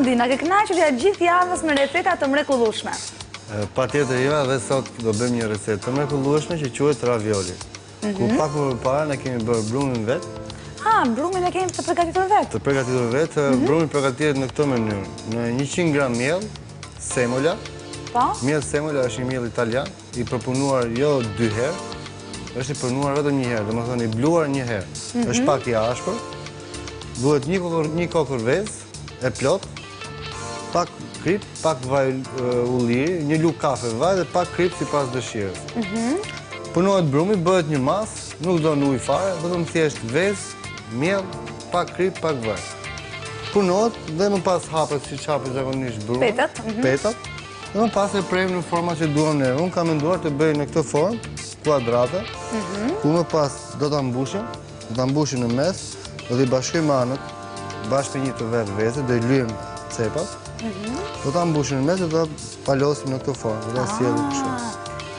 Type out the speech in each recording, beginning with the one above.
Mandi, na ke kënaqur gjatë gjithë javës me receta të mrekullueshme. Patjetër Iva, dhe sot do bëjmë një recetë të mrekullueshme që quhet ravioli. Ku pak më parë ne kemi bërë brumin vet. Brumin e kemi të përgatitur vet. Të përgatitur vet, brumi përgatitet në këtë mënyrë. Në 100 gram miell, semola. Po. Miell semola është një miell italian, i përpunuar jo 2 herë, është i përpunuar vetëm një herë, domethënë i bluar një herë. Është pak i ashpër. Duhet një kokër vezë e plot, pak krip, pak vaj ulliri, një lugë kafe vaj dhe pak krip sipas dëshirës. Punohet brumi, bëhet një masë, nuk do në ujë fare, vetëm thjesht vezë, miell, pak krip, pak vaj. Punohet dhe më pas hapet siç hapet zakonisht brumi. Petat. Dhe më pas e prejmë në forma që duam ne. Unë kam menduar të bëj në këtë formë, kuadrate, ku më pas do ta mbushim në mes. Do t'i bashkojmë anët, bashkë me një të vetë vezë, do i lyem cepat. Do ta mbushim në mes dhe do ta palosim në këtë formë, do ta sjellim kështu.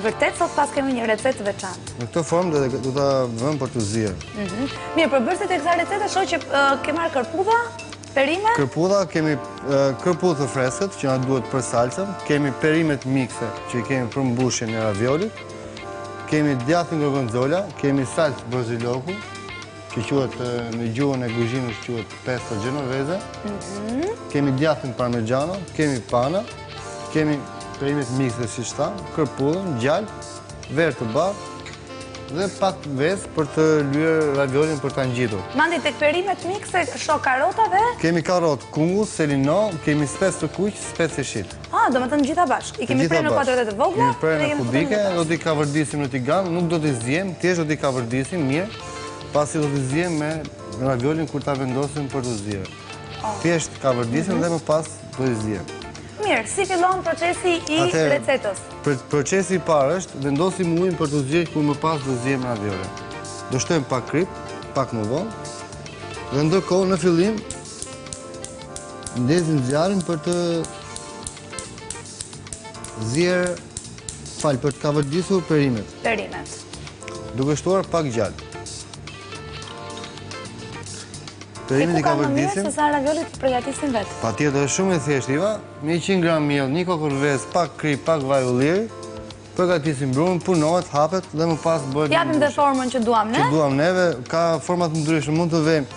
Vërtet sot pas kemi një recetë të veçantë. Në këtë formë do ta vëmë për të zier. Mirë, përbërësit e kësaj recete shoh që ke marrë kërpudha, perime? Kërpudha, kemi kërpudhë të freskët që na duhet për salsën, kemi perimet mikse që i kemi për mbushjen e raviolit, kemi djathën gorgonzola, kemi salsë baziloku, që quhet në gjuhën e kuzhinës quhet pesto genovese. Kemi djathën parmigiano, kemi pana, kemi perimet mikse siç tham, kërpudhën, gjalp, verë të bardhë dhe pak vezë për të lyer raviolin për ta ngjitur. Mandi, tek perimet mikse shoh karota dhe kemi karrotë, kungull, selino, kemi spec të kuq, spec e shit. Domethënë gjitha bashkë. I kemi prerë në kuadrate të vogla, kemi prerë në kubike, do t'i kavërdisim në tigan, nuk do t'i zjem, thjesht do t'i kavërdisim mirë. Pasi do t'i zjem me raviolin kur ta vendosim për të zier. Thjesht kavërdisim dhe më pas do t'i zjem. Mirë, si fillon procesi i recetës? Procesi i parë është vendosim ujin për të zier kur më pas do zjem raviolin. Do shtojmë pak krip, pak më vonë. Dhe ndërkohë në fillim ndezim zjarrin për të zier, për të kavërdisur perimet. Duke shtuar pak gjallë. Perimet i kavërdisim. Se sa raviolit të përgatisim vetë? Patjetër, është shumë e thjeshtë Iva. Me 100 gram miell, një kokër vezë, pak krip, pak vaj ulliri, përgatisim brumin, punohet, hapet dhe më pas bëhet. Japim dhe formën që duam ne? Që duam neve, ka format të ndryshme, mund të vëmë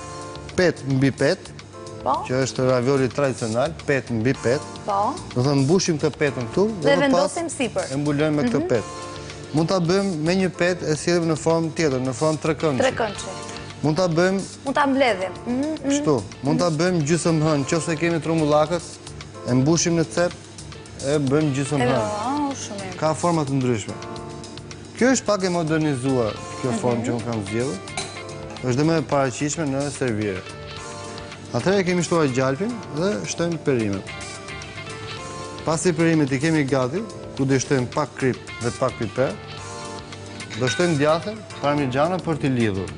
pet mbi pet, që është ravioli tradicional, pet mbi pet. Do të mbushim këtë petën këtu dhe vendosim sipër. E mbulojmë me këtë pet. Mund ta bëjmë me një pet e sjellim në formë tjetër, në formë trekëndshi. Mund ta bëjmë... Mund ta mbledhim. Kështu. Mund ta bëjmë gjysmë hënë, nëse kemi trumbullakët, e mbushim në cep, e bëjmë gjysmë hënë. Ka forma të ndryshme. Kjo është pak e modernizuar, kjo formë që unë kam zgjedhur. Është dhe më e paraqitshme në servire. Atëherë kemi shtuar gjalpin dhe shtojmë perimet. Pasi perimet i kemi gati, ku do shtojmë pak krip dhe pak piper, do shtojmë djathën parmigiano për t'i lidhur.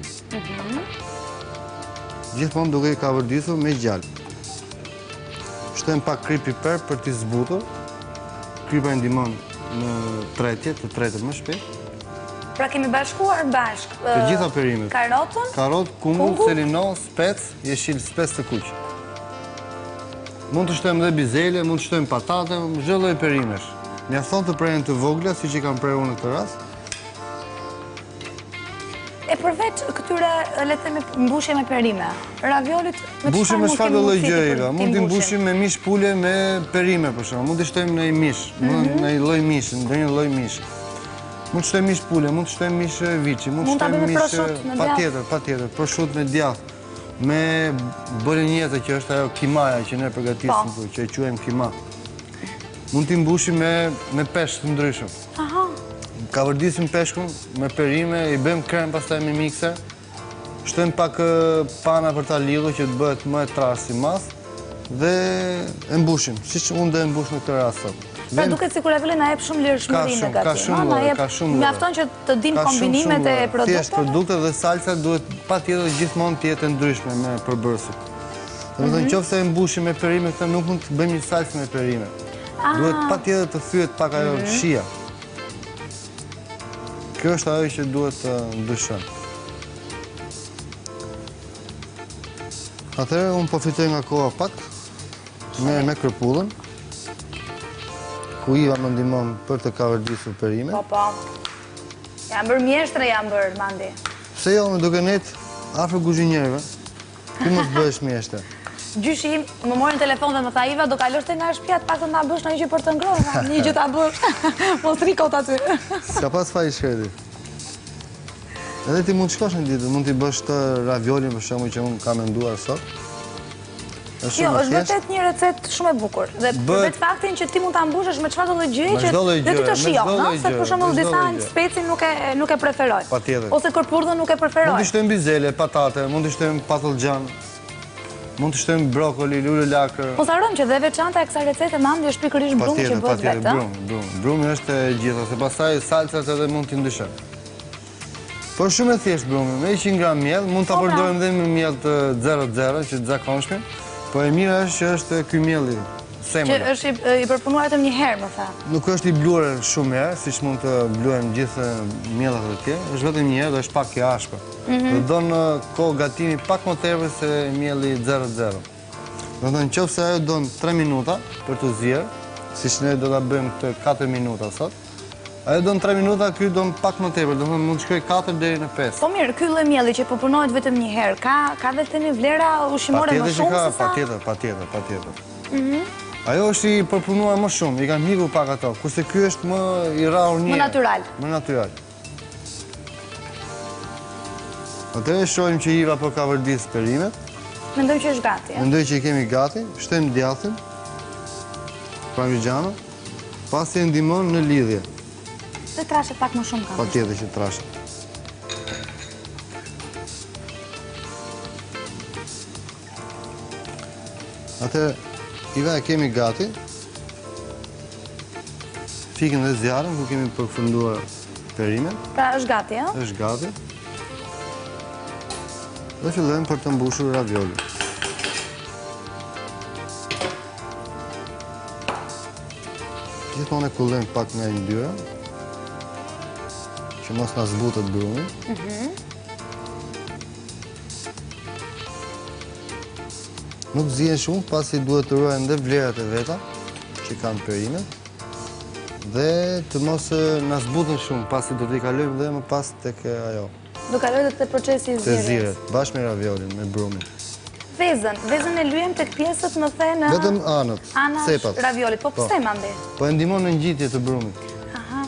Gjithmonë duke i kavërdisur me gjalp. Shtojmë pak krip piper për t'i zbutur. Kripa i ndihmon në tretje, të tretet më shpejt. Pra kemi bashkuar bashkë të gjitha perimet. Karotën, kungull, selino, spec, jeshil spec të kuq. Mund të shtojmë dhe bizele, mund të shtojmë patate, çdo lloj perimesh. Mjafton të preren të vogla, siç i kam prerur në këtë rast. E përveç këtyre, le të themi, mbushje me perime, raviolit me çfarë mund t'i lloj gjëra? Mund t'i mbushim me mish pule me perime për shembull. Mund t'i shtojmë në një mish, në një lloj mishi, ndonjë lloj mishi. Mund të shtojmë mish pule, mund të shtojmë mish viçi, mund të shtojmë mish patjetër, prosciutto me djathë, me bolognese që është ajo kimaja që ne përgatisim këtu, që e quajmë kima. Mund t'i mbushim me peshk të ndryshëm. Kavërdisim peshkun me perime, i bëjmë krem pastaj me mikser, shtojmë pak pana për ta lidhur që të bëhet më e trashë si masë dhe e mbushim, siç unë do e mbush në këtë rast sot. Pra duket sikur ravioli na jep shumë lirshmëri në gatim. Ka shumë. Mjafton që të dim kombinimet e produkteve. Thjesht produktet dhe salsa duhet patjetër gjithmonë të jetë ndryshme me përbërësit. Domethënë nëse e mbushim me perime, këtë nuk mund të bëjmë një salsë me perime. Duhet patjetër të thyet pak ajo shija. Kjo është ajo që duhet të ndryshon. Atëherë unë po fitoj nga koha pak, Merr me kërpullën. Ku Iva më ndihmon për të kavërdisur perimet. Po. Jam bërë mjeshtre, jam bërë, Mandi. Pse jo, me duke net afër kuzhinierëve. Ku mos bëhesh mjeshtre? Gjyshim, më morën telefon dhe më tha Iva, do kalosh te nga shtëpia, pak të na bësh në një për të ngrohur, një gjë ta bësh. Mos rikot aty. S'ka pas faj shkreti. Edhe ti mund të shkosh në ditë, mund t'i bësh të raviolin për shembull që unë kam menduar sot. Jo, është vërtet një recetë shumë e bukur. Dhe për vetë faktin që ti mund ta mbushësh me çfarë do gjëje që dhe ti të shijon, no? Se për shembull disa speci nuk e preferojnë. Patjetër. Ose kërpurdhën nuk e preferojnë. Mund të shtojmë bizele, patate, mund të shtojmë patullxhan. Mund të shtojmë brokoli, lule lakër. Mos harron që dhe veçanta e kësaj recete Mandi është pikërisht brumi që bëhet vetë. Brumi është e gjitha, se pastaj salcat edhe mund t'i ndryshojmë. Por shumë e thjesht brumi, me 100 gram miell, mund ta përdorim edhe me miell të 00 që të zakonshme. Po e mira është që është ky mielli, semëla. Që është i përpunuar vetëm një herë, më tha. Nuk është i bluar shumë herë, siç mund të bluajmë gjithë miellat e tjerë, është vetëm një herë dhe është pak i ashpër. Do don kohë gatimi pak më tepër se mielli 00. Do të thonë nëse ajo don 3 minuta për të zier, siç ne do ta bëjmë këtë 4 minuta sot. Ajo don 3 minuta, ky don pak më tepër, do të thonë mund të shkojë 4 deri në 5. Po mirë, ky lloj mielli që përpunohet vetëm një herë, ka dhe themi vlera ushqimore më shumë se sa? Patjetër. Ajo është i përpunuar më shumë, i kanë hikur pak ato, kurse ky është më i rrahur një. Më natyral. Atëherë shohim që Iva po ka vërdis perimet. Mendoj që është gati. Mendoj që i kemi gati, shtojmë djathin, parmigiano, pasi e ndihmon në lidhje. Dhe trashet pak më shumë kam. Patjetër që trashet. Atëherë, Iva e kemi gati. Fikën dhe zjarrin ku kemi përfunduar perimet. Pra është gati, ja? Është gati. Dhe fillojmë për të mbushur ravioli. Gjithmonë e kullojmë pak nga yndyra, që mos na zbutet brumi. Nuk zihen shumë, pasi duhet të ruajmë dhe vlerat e veta që kanë perimet, dhe të mos na zbuten shumë, pasi do t'i kalojmë dhe më pas tek ajo. Do kaloj dhe te procesi i zirjes. Te zirjet, bashkë me raviolin, me brumin. Vezën e lyem tek pjesët më the në... Vetëm anët, cepat. Raviolit, po pse Mandi? Po e ndihmon në ngjitje të brumit. Aha.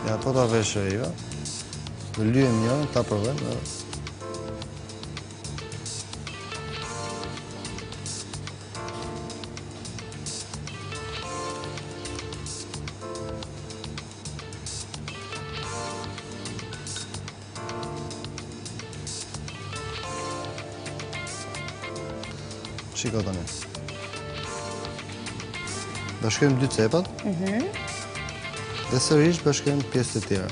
Ja, po ta vesh Iva. Do lyem njërën, ta provojmë. Shiko tani. Bashkojmë 2 cepat. Dhe sërish bashkojmë pjesët e tjera.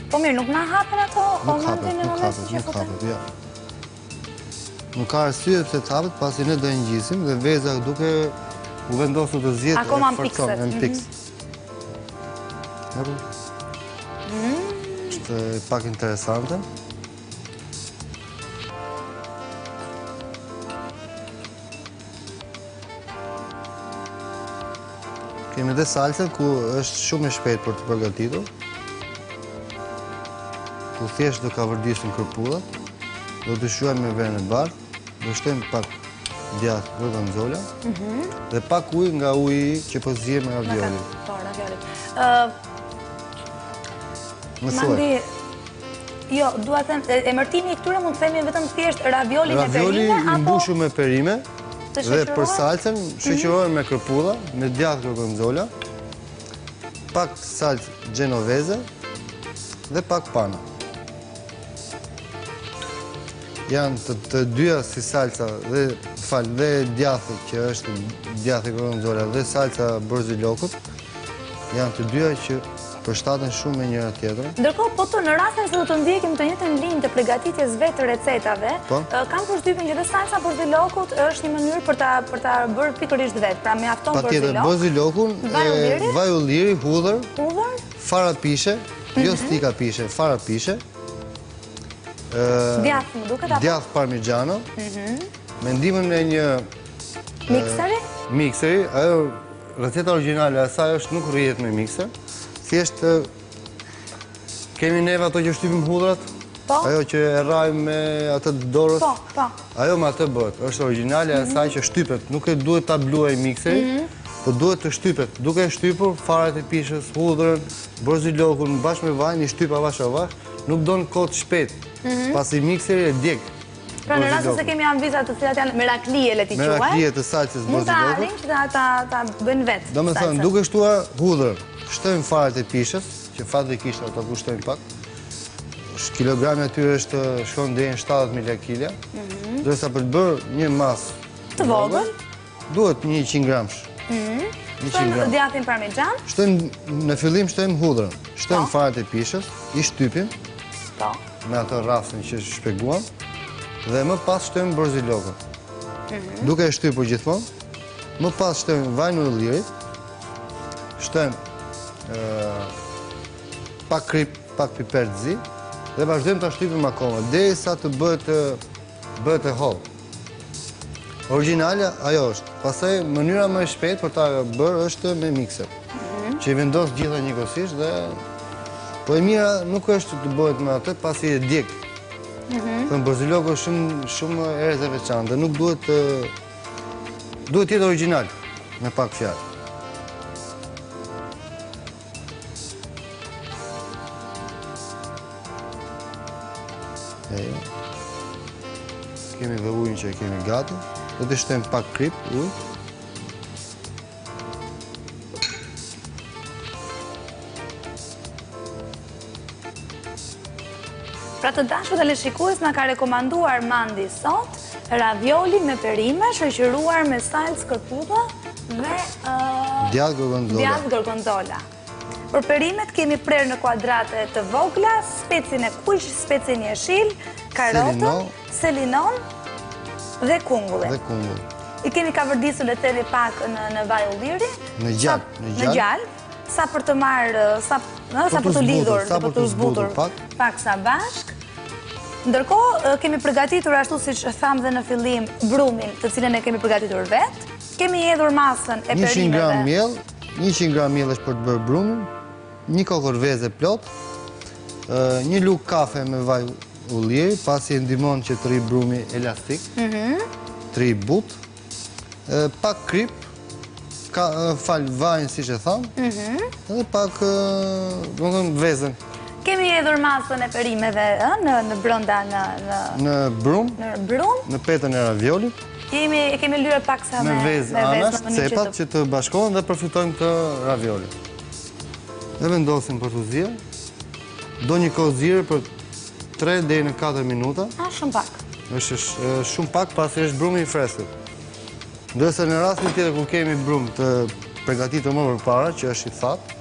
Po mirë, nuk na hapen ato? Nuk hapet, ja. Nuk ka arsye pse të hapet, pasi ne do e ngjisim dhe veza duke u vendosur të zjetë akoma në pikset. Në piks. Është pak interesante. Kemi dhe salcën ku është shumë e shpejtë për të përgatitur. Tu thjesht do ka vërdisim kërpullat, do të shuajmë me verën e bardhë, do shtojmë pak djathë gorgonzola dhe pak ujë nga uji që po zihem me raviolin. Po, raviolin. Më thuaj. Mandi, jo, dua të them, emërtimi i këtyre mund të themi vetëm thjesht ravioli me perime, Ravioli i mbushur me perime dhe për salcën shoqërohen me kërpulla, me djathë gorgonzola, pak salcë genovese dhe pak pana. Janë të dyja si salca dhe djathë që është djathë gorgonzola dhe salca borzilokut, janë të dyja që përshtaten shumë me njëra tjetrën. Ndërkohë, po në rastin se do të ndjekim të njëjtën linjë të përgatitjes vetë të recetave, kam përshtypjen që dhe salsa borzilokut është një mënyrë për ta bërë pikërisht vetë. Pra mjafton borzilok. Patjetër, borzilokun, vaj ulliri, hudhër, fara pishe, jo stika pishe, fara pishe. Djath më duket apo? Djath parmigiano. Me ndihmën e një mikseri, ajo receta origjinale e saj është nuk rrihet me mikser. Thjesht kemi neve ato që shtypim hudrat, ajo që e rrajmë me atë dorës. Ajo me atë bëhet, është origjinale e saj që shtypet, nuk e duhet ta bluaj mikseri, po duhet të shtypet. Duke e shtypur farat e pishës, hudrën, borzilokun bashkë me vajin, i shtyp avash avash, nuk don kohë të shpejtë, pasi mikseri e djeg. Pra në rrasë se kemi anvizat të cilat janë meraklie le t'i quaj. Meraklie të salcës borzilokut. Mund të arrim që ta bëjnë vetë. Do me thënë, duke shtuar hudrën, shtojmë farat e pishës, që fatërikisht ata kushtojnë pak. Kilogrami atyre shkon deri në 70 mililitra. Ndërsa për të bërë një masë të vogël, duhet 100 gramsh. Shtojmë djathin parmigian. Në fillim shtojmë hudrën, shtojmë farat e pishës, i shtypim me atë rrafën që shpjeguam, dhe më pas shtojmë borzilokun. Duke e shtypur gjithmonë, më pas shtojmë vajin e ullirit, shtojmë pak krip, pak piper të zi, dhe vazhdojmë ta shtypim akoma, derisa të bëhet e hollë. Origjinale ajo është. Pastaj mënyra më e shpejtë për ta bërë është me mikser, që i vendos gjitha njëkohësisht dhe po e mira nuk është të bëhet me atë pasi e djeg. Thënë borziloku është shumë erëz e veçantë, nuk duhet jetë origjinal, me pak fjalë. Kemi dhe ujnë që e kemi gati, do të shtojmë pak krip, ujë. Pra të dashur teleshikues, na ka rekomanduar Mandi sot ravioli me perime, shoqëruar me salcë kërputa dhe djath gorgonzola. Për perimet kemi prerë në kuadrate të vogla, specin e kuq, specin jeshil, karotën, selinon dhe kungullin. I kemi kavërdisur le themi pak në vaj ulliri, në gjallë, sa për të marrë, sa për të lidhur, sa për të zbutur pak sa bashk. Ndërkohë, kemi përgatitur ashtu si që thamë dhe në fillim brumin të cilën e kemi përgatitur vetë. Kemi hedhur masën e perimeve. 100 gram miell është për të bërë brumin, një kokër veze plot, një lugë kafe me vaj ulliri, pasi e ndihmon që të rri brumi elastik, të rri butë, pak krip, vajin si që thamë, dhe pak vezën. Kemi hedhur masën e perimeve në brënda në brum, në petën e raviolit. Kemi lyre pak sa me vezë anash, cepat që të bashkohen dhe përfitojmë të raviolit. Dhe vendosim për të zirë. Do një kohë zirë për 3 deri në 4 minuta. Shumë pak. është shumë pak pasi është brumi i freskët. Ndërsa në rastin tjetër ku kemi brum të përgatitur më përpara, që është i thatë,